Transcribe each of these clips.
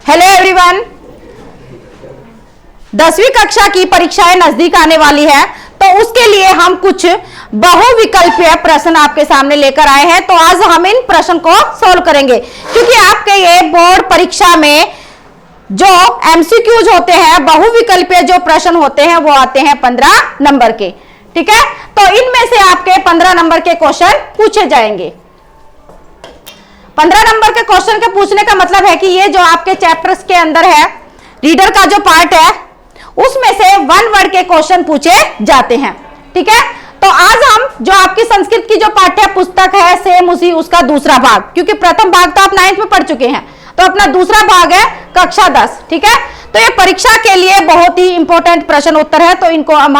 Hello everyone, 10वीं कक्षा की परीक्षाएं नजदीक आने वाली है, तो उसके लिए हम कुछ बहुविकल्पीय प्रश्न आपके सामने लेकर आए हैं। तो आज हम इन प्रश्न को सॉल्व करेंगे, क्योंकि आपके ये बोर्ड परीक्षा में जो एमसीक्यूज होते हैं, बहुविकल्पीय जो प्रश्न होते हैं, वो आते हैं 15 नंबर के। ठीक है, तो इनमें से आपके 15 नंबर के क्वेश्चन पूछे जाएंगे। 15 नंबर के क्वेश्चन के पूछने का मतलब है कि ये जो आपके चैप्टर्स के अंदर है, रीडर का जो पार्ट है, उसमें से 1 वर्ड के क्वेश्चन पूछे जाते हैं। ठीक है, तो आज हम जो आपकी संस्कृत की जो पाठ्य पुस्तक है, सेम उसी उसका दूसरा भाग, क्योंकि प्रथम भाग तो आप 9th में पढ़ चुके हैं, तो अपना दूसरा भाग है कक्षा 10। ठीक है, तो ये परीक्षा के लिए बहुत ही इंपॉर्टेंट प्रश्न उत्तर है, तो इनको हम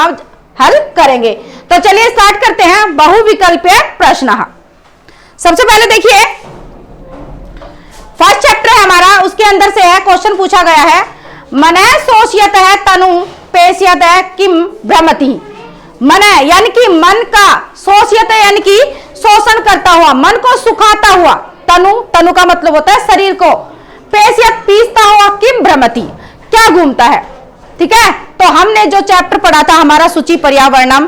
हल करेंगे। तो चलिए स्टार्ट करते हैं बहुविकल्पीय प्रश्न। सबसे पहले देखिए, फर्स्ट चैप्टर है हमारा, उसके अंदर से है क्वेश्चन पूछा गया है, मनः शोष्यत है तनु पेश्यत है किम भ्रमति। मनः यानी कि मन का, शोष्यत यानी कि शोषण करता हुआ, मन को सुखाता हुआ, तनु, तनु का मतलब होता है शरीर को, पेश्यत पीसता हुआ, किम भ्रमति क्या घूमता है। ठीक है, तो हमने जो चैप्टर पढ़ा था हमारा सूचि पर्यावरणम,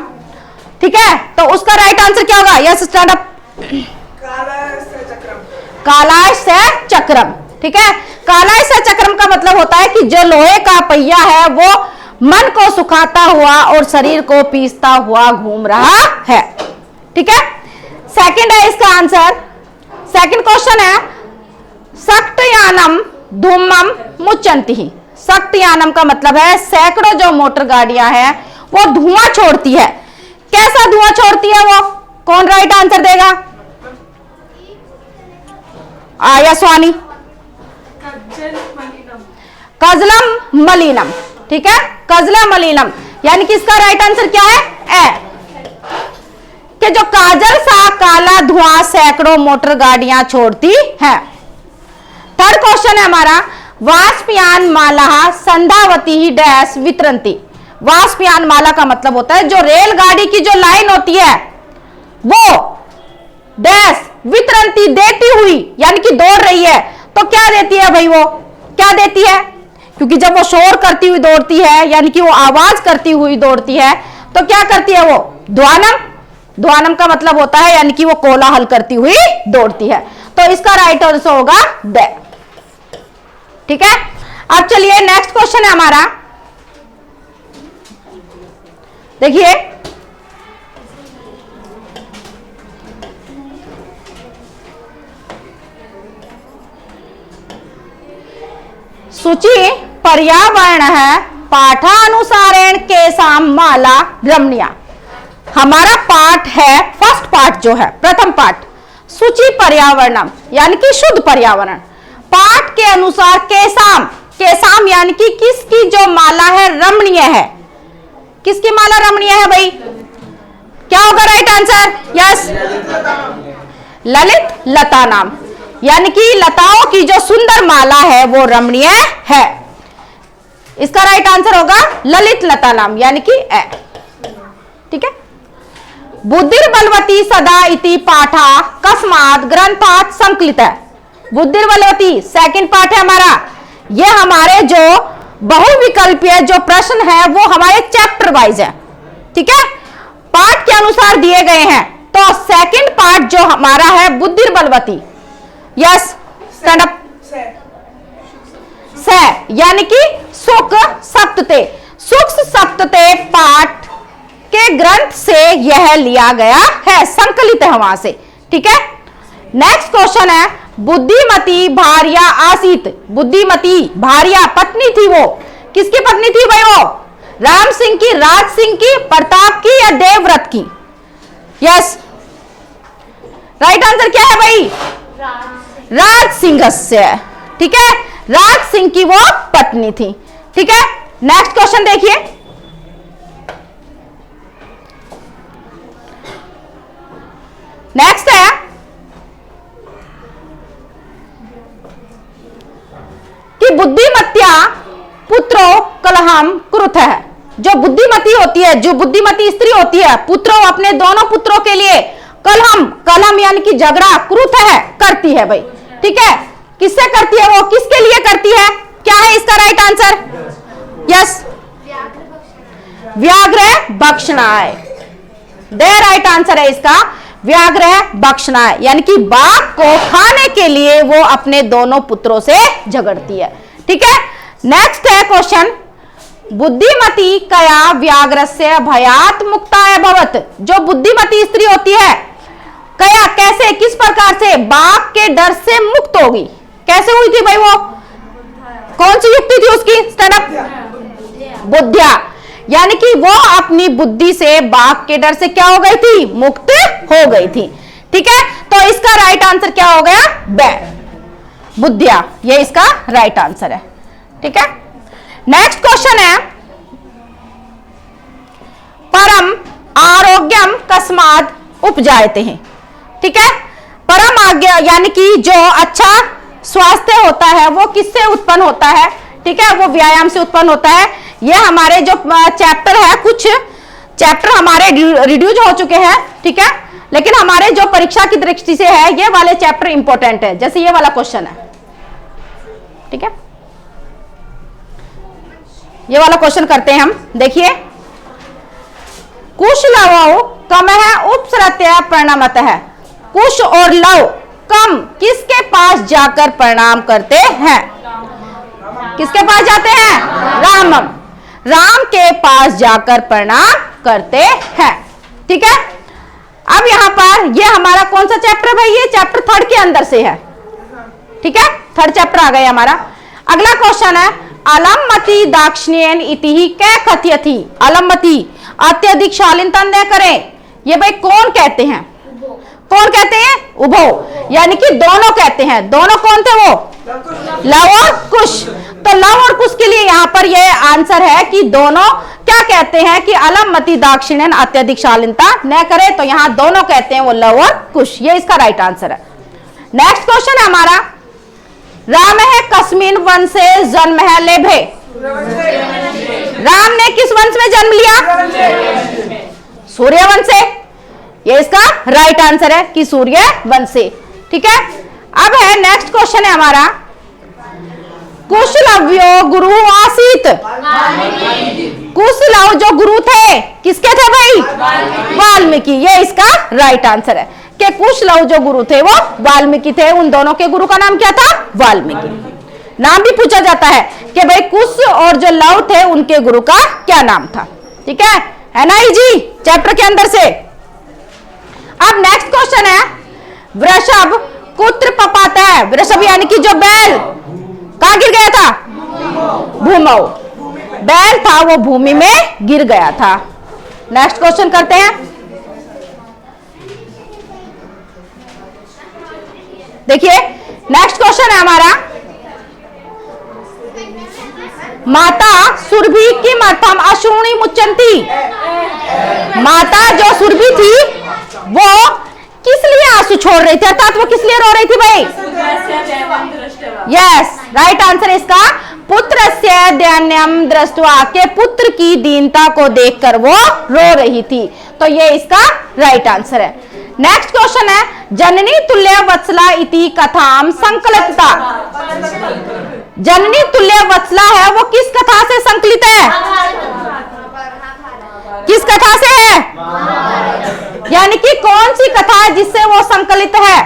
ठीक है, तो उसका राइट आंसर क्या होगा? Yes, stand up. कालाय से चक्रम। ठीक है, कालाय से चक्रम का मतलब होता है कि जो लोहे का पहिया है वो मन को सुखाता हुआ और शरीर को पीसता हुआ घूम रहा है। ठीक है, सेकंड है इसका आंसर। सेकंड क्वेश्चन है, सक्तयानम धूमम मुच्चन्ति। सक्तयानम का मतलब है सैकड़ों जो मोटर गाड़ियां हैं वो धुआं छोड़ती है। कैसा धुआं छोड़ती है वो? कौन राइट आंसर देगा? आयास्वानी। कजलम मलिनम। ठीक है, कजलम मलिनम, यानी कि इसका राइट आंसर क्या है? ए, कि जो काजल सा काला धुआं सैकड़ों मोटर गाड़ियां छोड़ती है। थर्ड क्वेश्चन है हमारा, वाष्पयान माला संध्यावती ही डैश वितरंती। वाष्पयान माला का मतलब होता है जो रेलगाड़ी की जो लाइन होती है वो डैश वितरंती देती हुई, यानी कि दौड़ रही है, तो क्या देती है भाई? वो क्या देती है? क्योंकि जब वो शोर करती हुई दौड़ती है, यानी कि वो आवाज करती हुई दौड़ती है, तो क्या करती है वो? ध्वानम। ध्वानम का मतलब होता है यानी कि वो कोलाहल करती हुई दौड़ती है। तो इसका राइट आंसर होगा द। ठीक है, अब चलिए नेक्स्ट क्वेश्चन है हमारा, देखिए, सूची पर्यावरण है पाठानुसारेण केसाम माला रमणीया। हमारा पाठ है, फर्स्ट पाठ जो है, प्रथम पाठ, सूची पर्यावरणम यानी कि शुद्ध पर्यावरण। पाठ के अनुसार केसाम, केसाम यानी कि किसकी जो माला है रमणीय है। किसकी माला रमणीय है भाई? क्या होगा राइट आंसर? यस, ललित लता नाम, यानी कि लताओं की जो सुंदर माला है वो रमणीय है। इसका राइट आंसर होगा ललित लता नाम, यानी कि ए। ठीक है, बुद्धिर्बलवती सदा इति पाठा कस्मात् ग्रंथात् संकलित है। बुद्धिर्बलवती सेकंड पाठ है हमारा, ये हमारे जो बहुविकल्पीय जो प्रश्न है वो हमारे चैप्टर वाइज है। ठीक है, पाठ के अनुसार दिए गए हैं, तो सेकंड पार्ट जो हमारा है बुद्धिर्बलवती, यस, स्टैंड अप। से यानी कि सुख सप्तते, सुख सप्तते पाठ के ग्रंथ से यह लिया गया है, संकलित है वहां से। ठीक है, नेक्स्ट क्वेश्चन है, बुद्धिमती भार्या आसीत। बुद्धिमती भार्या पत्नी थी, वो किसकी पत्नी थी भाई? वो राम सिंह की, राज सिंह की, प्रताप की या देवव्रत की? यस, राइट आंसर क्या है भाई? राज सिंह से। ठीक है, राज सिंह की वो पत्नी थी। ठीक है, नेक्स्ट क्वेश्चन देखिए, नेक्स्ट है, कि बुद्धिमत्या पुत्रो कलहम कुरुथ है। जो बुद्धिमती होती है, जो बुद्धिमती स्त्री होती है, पुत्रों अपने दोनों पुत्रों के लिए कलहम, कलहम यानी कि झगड़ा, क्रुथ है, करती है भाई। ठीक है, किससे करती है? वो किसके लिए करती है? क्या है इसका राइट आंसर? यस, व्याघ्र भक्षणाय। दे राइट आंसर है इसका व्याघ्र भक्षणाय, यानी कि बाघ को खाने के लिए वो अपने दोनों पुत्रों से झगड़ती है। ठीक है, नेक्स्ट है क्वेश्चन, बुद्धिमती कया व्याघ्रस्य भयात मुक्ताय भवत। जो बुद्धिमती स्त्री होती है, कया कैसे, किस प्रकार से बाघ के डर से मुक्त होगी? कैसे हुई थी भाई वो? कौन सी युक्ति थी उसकी? Stand up. बुद्धिया, यानी कि वो अपनी बुद्धि से बाघ के डर से क्या हो गई थी? मुक्त हो गई थी। ठीक है, तो इसका राइट आंसर क्या हो गया? बे, बुद्धिया, ये इसका राइट आंसर है। ठीक है, नेक्स्ट क्वेश्चन है, परम आरोग्यम कस्मात उपजायते हैं। ठीक है, परम आज्ञा यानी कि जो अच्छा स्वास्थ्य होता है वो किससे उत्पन्न होता है? ठीक है, वो व्यायाम से उत्पन्न होता है। ये हमारे जो चैप्टर है, कुछ चैप्टर हमारे रिड्यूज हो चुके हैं। ठीक है, लेकिन हमारे जो परीक्षा की दृष्टि से है ये वाले चैप्टर इंपॉर्टेंट है, जैसे ये वाला क्वेश्चन है। ठीक है, ये वाला क्वेश्चन करते हैं हम। देखिए, कुश लव कम है उपसृत्य परिणामत है। कुश और लव कम किसके पास जाकर प्रणाम करते हैं? किसके पास जाते हैं? रामम, राम के पास जाकर प्रणाम करते हैं। ठीक है, अब यहां पर ये हमारा कौन सा चैप्टर भाई? ये चैप्टर 3 के अंदर से है। ठीक है, 3rd चैप्टर आ गया हमारा। अगला क्वेश्चन है, अलममती दाक्षिण्यन इति कै कथयति। अलममती अत्यधिक शालीनता न करें, ये भाई कौन कहते हैं? कौन कहते हैं? उभो, यानी कि दोनों कहते हैं। दोनों कौन थे वो? लव और कुश। तो लव और कुश के लिए यहां पर ये आंसर है कि दोनों क्या कहते हैं कि अलममती दाक्षिण्यन अत्यधिक शालीनता न करे, तो यहां दोनों कहते हैं वो लव और कुश, ये इसका राइट आंसर है। नेक्स्ट क्वेश्चन है हमारा, राम है कस्मिन वंश से जन्म है लेभे। राम ने किस वंश में जन्म लिया? सूर्य वंश से, ये इसका राइट आंसर है कि सूर्य वंश से। ठीक है, अब है नेक्स्ट क्वेश्चन है हमारा, कुशलव्यो गुरु आसीत। कुशलव जो गुरु थे किसके थे भाई? वाल्मीकि, ये इसका राइट आंसर है कि कुशलव जो गुरु थे वो वाल्मीकि थे। उन दोनों के गुरु का नाम क्या था? वाल्मीकि। नाम भी पूछा जाता है कि भाई कुश और जो लव थे उनके गुरु का क्या नाम था। ठीक है ना जी, चैप्टर के अंदर से। अब नेक्स्ट क्वेश्चन है, वृषभ कुत्र पपाता है। वृषभ यानी कि जो बैल कहां गिर गया था? भूमौ, बैल था वो भूमि में गिर गया था। नेक्स्ट क्वेश्चन करते हैं। देखिए, नेक्स्ट क्वेश्चन है हमारा, माता सुरभि किम अर्थम अश्रूणि मुच्चन्ति। माता जो सुरभि थी वो किस लिए आंसू छोड़ रही थी, अर्थात वो किस लिए रो रही थी भाई? यस, राइट आंसर इसका पुत्रस्य दैन्यम दृष्ट्वा, के पुत्र की दीनता को देखकर वो रो रही थी। तो ये इसका राइट आंसर है। नेक्स्ट क्वेश्चन है, जननी तुल्य वत्सला इति कथाम संकलितता। जननी तुल्य वत्सला है वो किस कथा से संकलित है? किस कथा से है? यानी कि कौन सी कथा है जिससे वो संकलित है?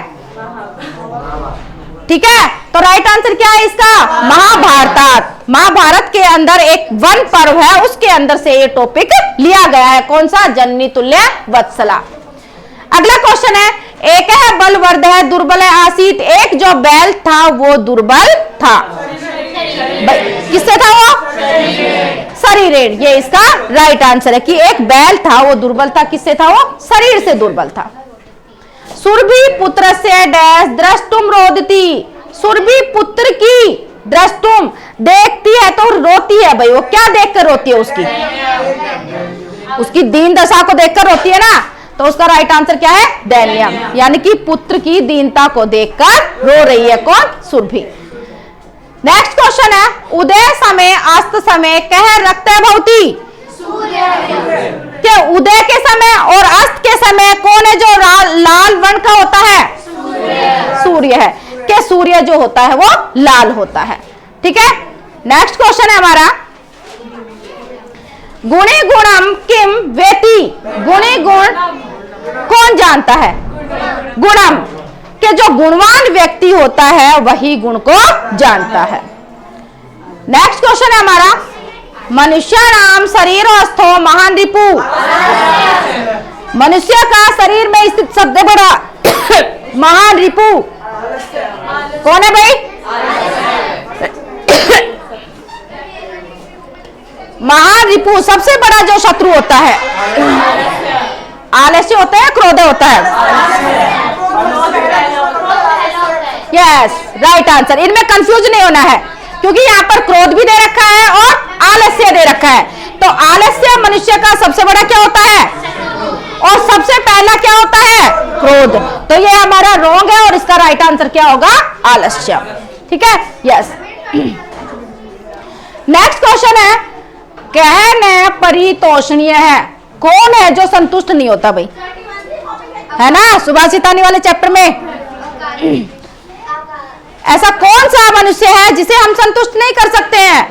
ठीक है, तो राइट आंसर क्या है इसका? महाभारत। महाभारत के अंदर एक वन पर्व है, उसके अंदर से ये टॉपिक लिया गया है। कौन सा? जननी तुल्य वत्सला। अगला क्वेश्चन है, एक है बलवर्ध है दुर्बल है आसीत। एक जो बैल था वो दुर्बल था, किससे था वो? शरीर। ये इसका राइट आंसर है कि एक बैल था वो दुर्बल था, किससे था वो? शरीर से दुर्बल था। सुरभि पुत्र से डैश द्रष्टुम रोदती। सुरभि पुत्र की द्रष्टुम देखती है तो रोती है भाई। वो क्या देखकर रोती है? उसकी दीन दशा को देखकर रोती है ना, तो उसका राइट आंसर क्या है? दैन्यम, यानी कि पुत्र की दीनता को देखकर रो रही है। कौन? सुरभि। नेक्स्ट क्वेश्चन है, उदय समय अस्त समय कह रक्त भवती। क्या उदय के समय और अस्त के समय कौन है जो लाल वर्ण का होता है? सूर्य है। कि सूर्य जो होता है वो लाल होता है। ठीक है, नेक्स्ट क्वेश्चन है हमारा, गुणे गुणम किम वेति, गुणे गुण कौन जानता है? गुणम, कि जो गुणवान व्यक्ति होता है वही गुण को जानता है। नेक्स्ट क्वेश्चन है हमारा, मनुष्य नाम शरीर स्थो महान रिपु, मनुष्य का शरीर में स्थित सबसे बड़ा महान रिपु कौन है भाई? महान रिपु सबसे बड़ा जो शत्रु होता है, आलस्य होता है, क्रोध होता है? Yes, right answer. इनमें कंफ्यूज नहीं होना है क्योंकि यहाँ पर क्रोध भी दे रखा है और आलस्य दे रखा है। तो आलस्य मनुष्य का सबसे बड़ा क्या होता है और सबसे पहला क्या होता है? क्रोध। तो ये हमारा रॉन्ग है और इसका राइट आंसर क्या होगा? आलस्य। ठीक है, यस। नेक्स्ट क्वेश्चन है, कहने परितोषणीय है, कौन है जो संतुष्ट नहीं होता भाई? है ना, सुभाषितानी वाले चैप्टर में ऐसा कौन सा मनुष्य है जिसे हम संतुष्ट नहीं कर सकते हैं?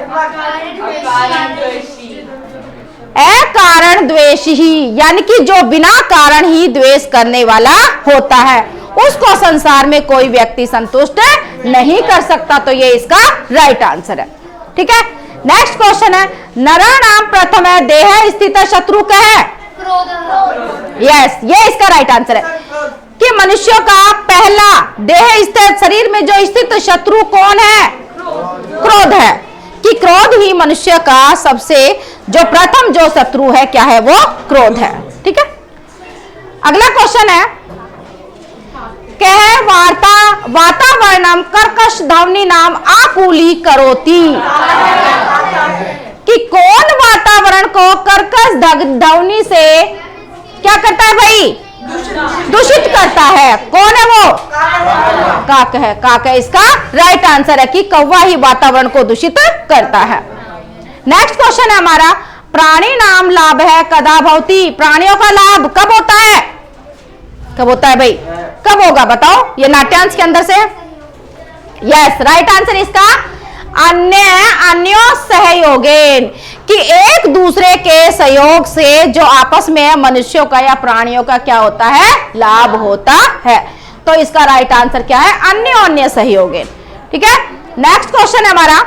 अकारण द्वेषी ही, यानी कि जो बिना कारण ही द्वेष करने वाला होता है उसको संसार में कोई व्यक्ति संतुष्ट नहीं कर सकता। तो ये इसका राइट आंसर है। ठीक है, नेक्स्ट क्वेश्चन है, नराणाम प्रथम है देह स्थित शत्रु क्या है? यस, ये इसका राइट आंसर है कि मनुष्य का पहला देह स्थित शरीर में जो स्थित शत्रु कौन है? क्रोध है, कि क्रोध ही मनुष्य का सबसे जो प्रथम जो शत्रु है क्या है? वो क्रोध है। ठीक है, अगला क्वेश्चन है, कह वातावरणम कर्कश ध्वनि नाम आकुली करोति, कि कौन वातावरण को कर्कश ध्वनि से क्या करता है भाई? दूषित करता है। कौन है वो? काक है। काक है इसका राइट आंसर है कि कौवा ही वातावरण को दूषित करता है। नेक्स्ट क्वेश्चन है हमारा, प्राणी नाम लाभ है कदा भवति, प्राणियों का लाभ कब होता है? कब होता है भाई? कब होगा बताओ? ये नाट्यांश के अंदर से। यस, राइट आंसर इसका अन्यों सहयोगेन, कि एक दूसरे के सहयोग से जो आपस में मनुष्यों का या प्राणियों का क्या होता है? लाभ होता है। तो इसका राइट आंसर क्या है? अन्योन्य सहयोगेन। ठीक है, नेक्स्ट क्वेश्चन है हमारा,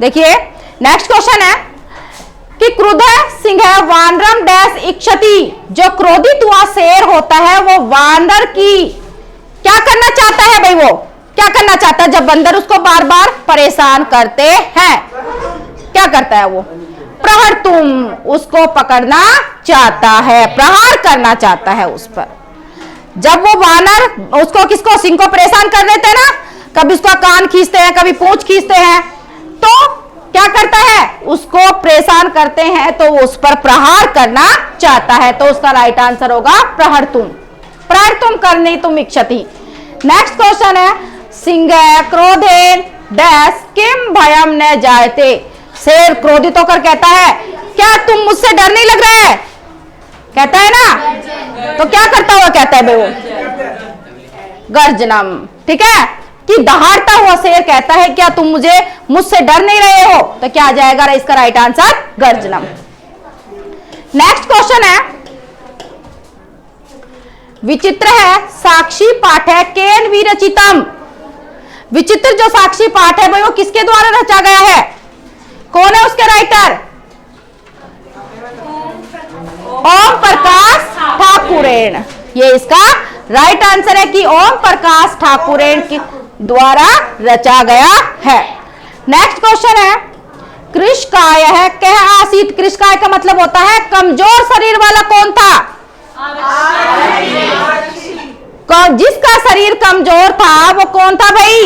देखिए नेक्स्ट क्वेश्चन है कि क्रुद्ध सिंह वानरम डैश इक्षति, जो क्रोधित हुआ शेर होता है वो वानर की क्या करना चाहता है भाई? वो क्या करना चाहता है जब बंदर उसको बार बार परेशान करते हैं? क्या करता है वो? प्रहर तुम, उसको पकड़ना चाहता है, प्रहार करना चाहता है उस पर। जब वो वानर उसको किसको सिंह को परेशान कर देते हैं ना, कभी उसका कान खींचते हैं, कभी पूंछ खींचते हैं, तो क्या करता है? उसको परेशान करते हैं तो उस पर प्रहार करना चाहता है। तो उसका राइट आंसर होगा प्रहर तुम करने तुम इच्छति। नेक्स्ट क्वेश्चन है, सिंह क्रोधेन डैश किम भयम न जायते, शेर क्रोधित होकर कहता है क्या तुम मुझसे डर नहीं लग रहा है? कहता है ना, तो क्या करता हुआ कहता है भाई वो? गर्जनम। ठीक है, कि दहाड़ता हुआ शेर कहता है क्या तुम मुझसे डर नहीं रहे हो? तो क्या आ जाएगा इसका राइट आंसर? गर्जनम। नेक्स्ट क्वेश्चन है, विचित्र है साक्षी पाठ है केन विरचितम, विचित्र जो साक्षी पाठ है भाई वो किसके द्वारा रचा गया है? कौन है उसके राइटर? ओम प्रकाश ठाकुरेन। ये इसका राइट आंसर है कि ओम प्रकाश ठाकुरेन के द्वारा रचा गया है। नेक्स्ट क्वेश्चन है, कृषकाय है कह आसीत, कृषकाय का मतलब होता है कमजोर शरीर वाला कौन था? जिसका शरीर कमजोर था वो कौन था भाई?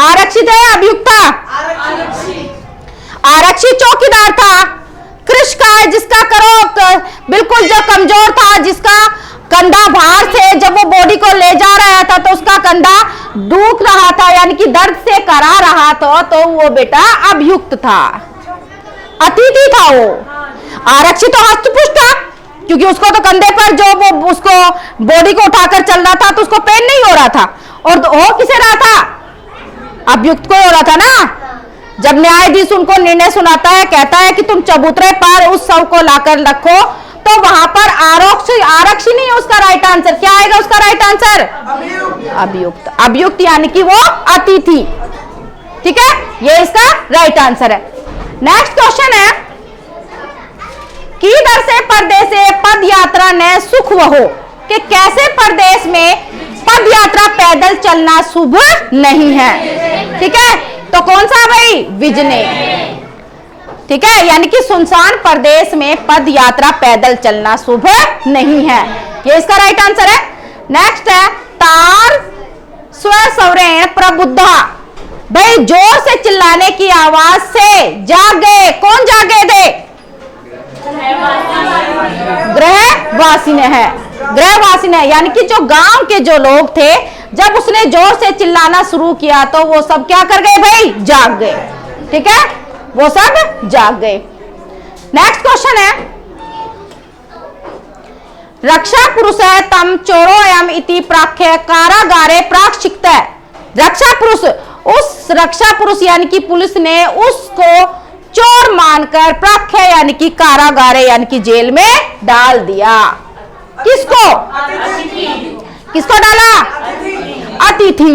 आरक्षित है अभियुक्त था? आरक्षित चौकीदार था। कृषकाय जिसका बिल्कुल जो कमजोर था, जिसका कंधा बाहर से जब वो बॉडी को ले जा रहा था तो उसका कंधा दुख रहा था, यानी कि दर्द से करा रहा था, तो वो बेटा अभियुक्त था, अतिथि था वो। आरक्षित तो हस्तपुष्ट था, क्योंकि उसको तो कंधे पर जो वो उसको बॉडी को उठाकर चल रहा था तो उसको पेन नहीं हो रहा था, और हो किसे रहा था, अभियुक्त को हो रहा था ना। जब न्यायाधीश उनको निर्णय सुनाता है, कहता है कि तुम चबूतरे पर उस शव को लाकर रखो, तो वहां पर आरक्षी नहीं है उसका राइट आंसर। क्या आएगा उसका राइट आंसर? अभियुक्त। अभियुक्त यानी कि वो अतिथि। ठीक है, ये इसका राइट आंसर है। नेक्स्ट क्वेश्चन है कि इधर से परदेसे पद यात्रा ने सुख वहो, कि कैसे परदेश में पद यात्रा पैदल चलना शुभ नहीं है। ठीक है, तो कौन सा भाई? विजने। ठीक है, यानी कि सुनसान प्रदेश में पद यात्रा पैदल चलना शुभ नहीं है, ये इसका राइट आंसर है। नेक्स्ट है तार स्वसवरेण प्रबुद्धा, भाई जोर से चिल्लाने की आवाज से जाग गए। कौन जाग गए थे? गृहवासी ने है, गृहवासी ने, यानी कि जो गांव के जो लोग थे, जब उसने जोर से चिल्लाना शुरू किया तो वो सब क्या कर गए भाई? जाग गए। ठीक है, वो सब जाग गए। नेक्स्ट क्वेश्चन है रक्षा पुरुष तम चोरोयम इति प्राख्य कारागारे प्राक्षिक्त। रक्षा पुरुष, उस रक्षा पुरुष यानी कि पुलिस ने उसको चोर मानकर प्राख्य यानी कि कारागारे यानी कि जेल में डाल दिया। किसको? किसको डाला? अतिथि,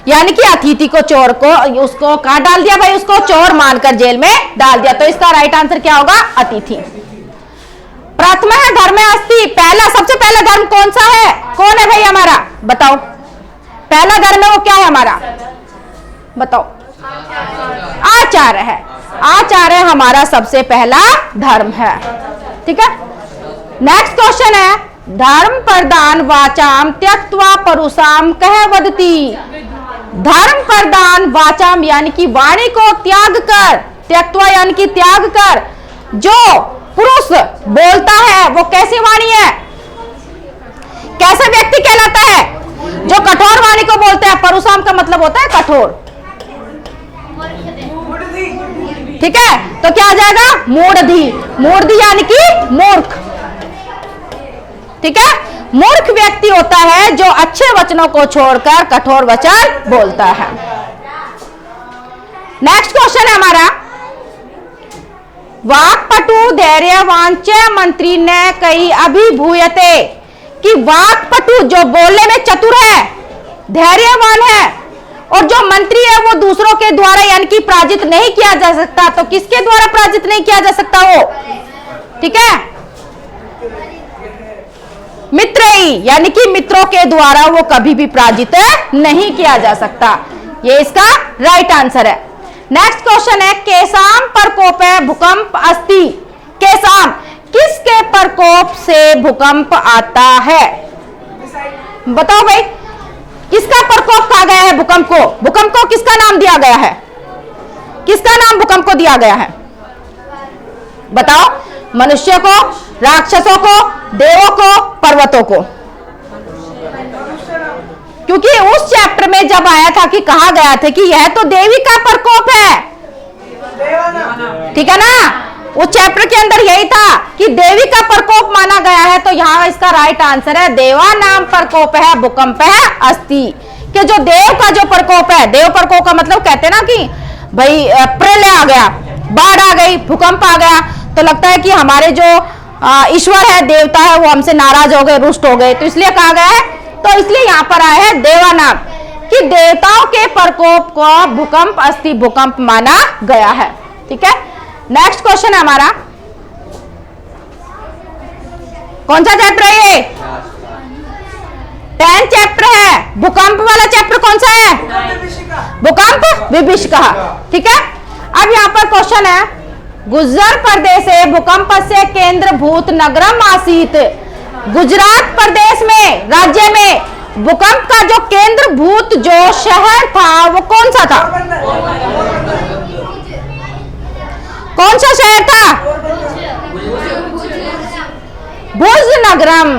यानी कि अतिथि को, चोर को, उसको कहां डाल दिया भाई? उसको चोर मानकर जेल में डाल दिया। तो इसका राइट आंसर क्या होगा? अतिथि। प्रथम है धर्म अस्ति, पहला, सबसे पहला धर्म कौन सा है? कौन है भाई हमारा? बताओ, पहला धर्म है वो क्या है हमारा? बताओ। आचार्य है। आचार्य हमारा सबसे पहला धर्म है। ठीक है, नेक्स्ट क्वेश्चन है धर्म प्रदान वाचाम त्यक्त्वा परुषाम कह वदति। धर्म प्रदान वाचाम यानी कि वाणी को त्याग कर, त्यक्त्वा यानी कि त्याग कर, जो पुरुष बोलता है वो कैसी वाणी है? कैसा व्यक्ति कहलाता है? जो कठोर वाणी को बोलते हैं। परुषाम का मतलब होता है कठोर। ठीक है, तो क्या आ जाएगा? मूढ़धि। मूढ़धि यानी कि मूर्ख। ठीक है, मूर्ख व्यक्ति होता है जो अच्छे वचनों को छोड़कर कठोर वचन बोलता है। नेक्स्ट क्वेश्चन है हमारा वाक्पटु धैर्यवान च मंत्री ने कई अभिभूयते, कि वाक्पटु जो बोलने में चतुर है, धैर्यवान है, और जो मंत्री है वो दूसरों के द्वारा यानी कि पराजित नहीं किया जा सकता। तो किसके द्वारा पराजित नहीं किया जा सकता वो? ठीक है, मित्र ही, यानी कि मित्रों के द्वारा वो कभी भी पराजित नहीं किया जा सकता। ये इसका राइट आंसर है। नेक्स्ट क्वेश्चन है केसाम प्रकोप भूकंप अस्ति। केसाम, किसके प्रकोप से भूकंप आता है? बताओ भाई, किसका प्रकोप कहा गया है भूकंप को? भूकंप को किसका नाम दिया गया है? किसका नाम भूकंप को दिया गया है? बताओ, मनुष्य को, राक्षसों को, देवों को, पर्वतों को? क्योंकि उस चैप्टर में जब आया था कि कहा गया था कि यह तो देवी का प्रकोप है। ठीक है ना, उस चैप्टर के अंदर यही था कि देवी का प्रकोप माना गया है। तो यहाँ इसका राइट आंसर है देवा नाम प्रकोप है भूकंप है अस्ति, कि जो देव का जो प्रकोप है, देव प्रकोप का मतलब कहते हैं ना कि भाई प्रलय आ गया, बाढ़ आ गई, भूकंप आ गया, तो लगता है कि हमारे जो ईश्वर है, देवता है, वो हमसे नाराज हो गए, रुष्ट हो गए, तो इसलिए कहा गया है। तो इसलिए यहाँ पर आया है देवा नाम, कि देवताओं के प्रकोप को भूकंप अस्ति भूकंप माना गया है। ठीक है, नेक्स्ट क्वेश्चन है हमारा, कौन सा चैप्टर है ये? 10 चैप्टर है। भूकंप वाला चैप्टर कौन सा है? भूकंप विभीषिका। ठीक है, अब यहाँ पर क्वेश्चन है गुजर प्रदेशे भूकंप से केंद्र भूत नगरम आसीत। गुजरात प्रदेश में, राज्य में भूकंप का जो केंद्र भूत जो शहर था वो कौन सा था? कौन सा शहर था? भुज नगरम।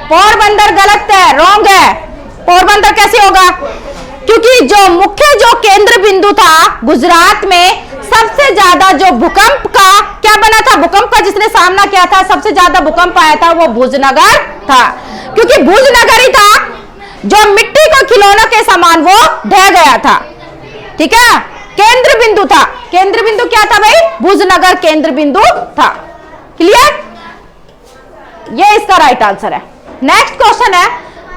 पोरबंदर गलत है, रॉन्ग है। पोरबंदर कैसे होगा? क्योंकि जो मुख्य जो केंद्र बिंदु था गुजरात में सबसे ज्यादा जो भूकंप का क्या बना था, भूकंप का जिसने सामना किया था, सबसे ज्यादा भूकंप आया था वो भुजनगर था, क्योंकि भुजनगर ही था जो मिट्टी को खिलौनों के समान वो ढह गया था। ठीक है, केंद्र बिंदु था। केंद्र बिंदु क्या था भाई, भुजनगर केंद्र बिंदु था। क्लियर, ये इसका राइट आंसर है। नेक्स्ट क्वेश्चन है,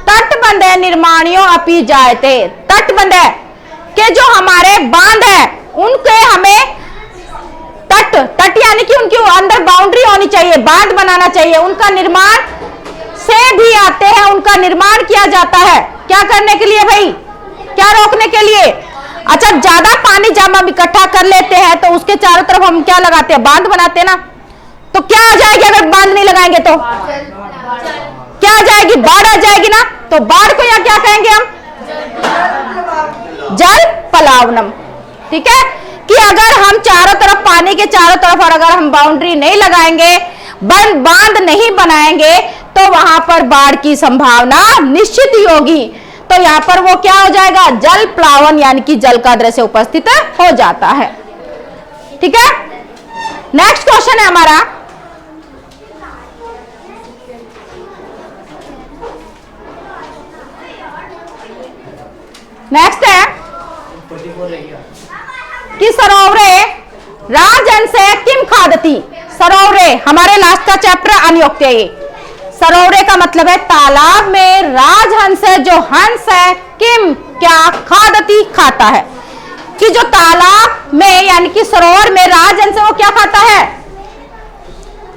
तटबंध निर्माणियों अपी जायते। तटबंध के जो हमारे बांध है उनके हमें तट यानी कि उनके अंदर बाउंड्री होनी चाहिए, बांध बनाना चाहिए, उनका निर्माण से भी आते हैं, उनका निर्माण किया जाता है क्या करने के लिए भाई, क्या रोकने के लिए। अच्छा, ज्यादा पानी जब हम इकट्ठा कर लेते हैं तो उसके चारों तरफ हम क्या लगाते हैं, बांध बनाते हैं ना। तो क्या आ जाएगी अगर बांध नहीं लगाएंगे तो, क्या आ जाएगी, बाढ़ आ जाएगी ना। तो बाढ़ को यहाँ क्या कहेंगे हम, जल प्लावनम। ठीक है, कि अगर हम चारों तरफ पानी के चारों तरफ और अगर हम बाउंड्री नहीं लगाएंगे, बांध नहीं बनाएंगे तो वहां पर बाढ़ की संभावना निश्चित ही होगी। तो यहां पर वो क्या हो जाएगा, जल प्लावन, यानी कि जल का दृश्य उपस्थित हो जाता है। ठीक है, नेक्स्ट क्वेश्चन है हमारा, नेक्स्ट है कि सरोवरे राजहंस किम खादती। सरोवरे हमारे लास्ट का चैप्टर अनियोक्त है। ये सरोवरे का मतलब है तालाब में राजहंस है, जो हंस है, किम क्या, खादती खाता है। कि जो तालाब में यानी कि सरोवर में राजहंस है वो क्या खाता है,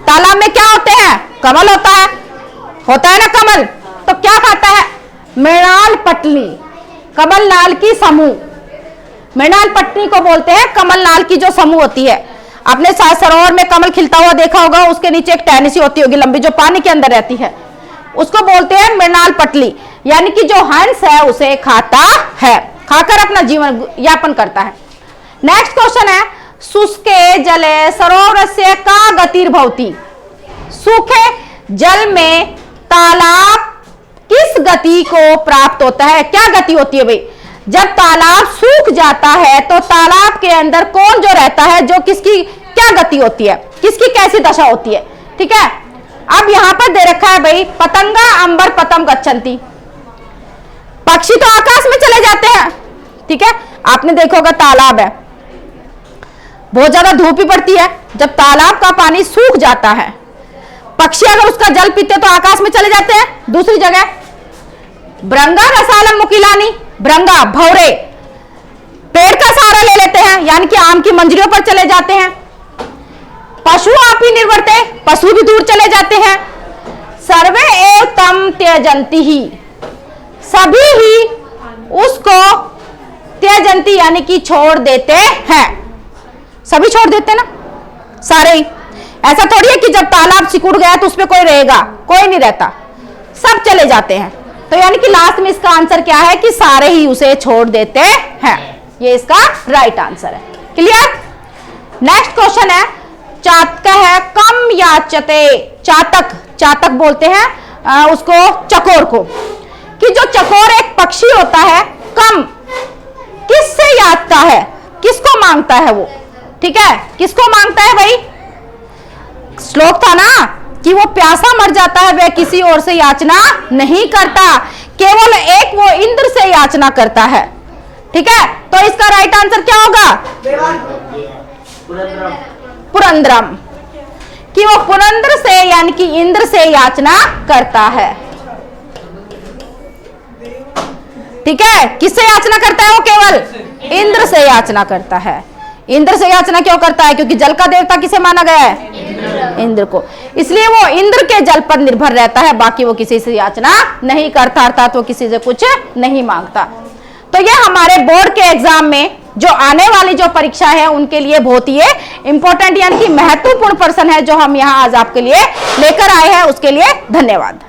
तालाब में क्या होते हैं, कमल होता है ना कमल, तो क्या खाता है, मृणाल पटली, कमल नाल की समूह। मृणाल पटली को बोलते हैं कमल नाल की जो समूह होती है। अपने सरोवर में कमल खिलता हुआ देखा होगा, उसके नीचे एक टहनी सी होती होगी लंबी, जो पानी के अंदर रहती है, उसको बोलते हैं मृणाल पटली। यानी कि जो हंस है उसे खाता है, खाकर अपना जीवन यापन करता है। नेक्स्ट क्वेश्चन है, शुष्के जले सरोवरस्य का गतिर्भवति। सूखे जल में तालाब किस गति को प्राप्त होता है, क्या गति होती है भाई। जब तालाब सूख जाता है तो तालाब के अंदर कौन जो रहता है, जो किसकी क्या गति होती है, किसकी कैसी दशा होती है। ठीक है, अब यहां पर दे रखा है भाई, पतंगा अंबर पतम गच्छन्ति। पक्षी तो आकाश में चले जाते हैं। ठीक है, आपने देखा होगा तालाब है, बहुत ज्यादा धूप ही पड़ती है, जब तालाब का पानी सूख जाता है, पक्षी अगर उसका जल पीते तो आकाश में चले जाते हैं दूसरी जगह। भृंगा रसालम मुकिलानी, भृंगा भौरे पेड़ का सहारा ले लेते हैं, यानी कि आम की मंजरियों पर चले जाते हैं। पशु आप ही निर्भरते, पशु भी दूर चले जाते हैं। सर्वे एव तम त्यजंती ही, सभी ही उसको त्यजंती यानी कि छोड़ देते हैं। सभी छोड़ देते ना, सारे ही। ऐसा थोड़ी है कि जब तालाब सिकुड़ गया तो उसमें कोई रहेगा, कोई नहीं रहता, सब चले जाते हैं। तो यानी कि लास्ट में इसका आंसर क्या है कि सारे ही उसे छोड़ देते हैं। ये इसका राइट आंसर है। क्लियर। नेक्स्ट क्वेश्चन है, चातक है कम याचते। चातक, चातक बोलते हैं उसको चकोर को, कि जो चकोर एक पक्षी होता है, कम किससे याचता है, किसको मांगता है वो। ठीक है, किसको मांगता है भाई, श्लोक था ना कि वो प्यासा मर जाता है, वह किसी और से याचना नहीं करता, केवल एक वो इंद्र से याचना करता है। ठीक है, तो इसका राइट आंसर क्या होगा, पुरंदरम, कि वो पुरंदर से यानी कि इंद्र से याचना करता है। ठीक है, किससे याचना करता है वो, केवल इंद्र से याचना करता है। इंद्र से याचना क्यों करता है, क्योंकि जल का देवता किसे माना गया है, इंद्र को, इसलिए वो इंद्र के जल पर निर्भर रहता है, बाकी वो किसी से याचना नहीं करता, अर्थात वो किसी से कुछ नहीं मांगता। तो ये हमारे बोर्ड के एग्जाम में जो आने वाली जो परीक्षा है उनके लिए बहुत ही इंपॉर्टेंट यानी कि महत्वपूर्ण प्रश्न है जो हम यहाँ आज आपके लिए लेकर आए हैं। उसके लिए धन्यवाद।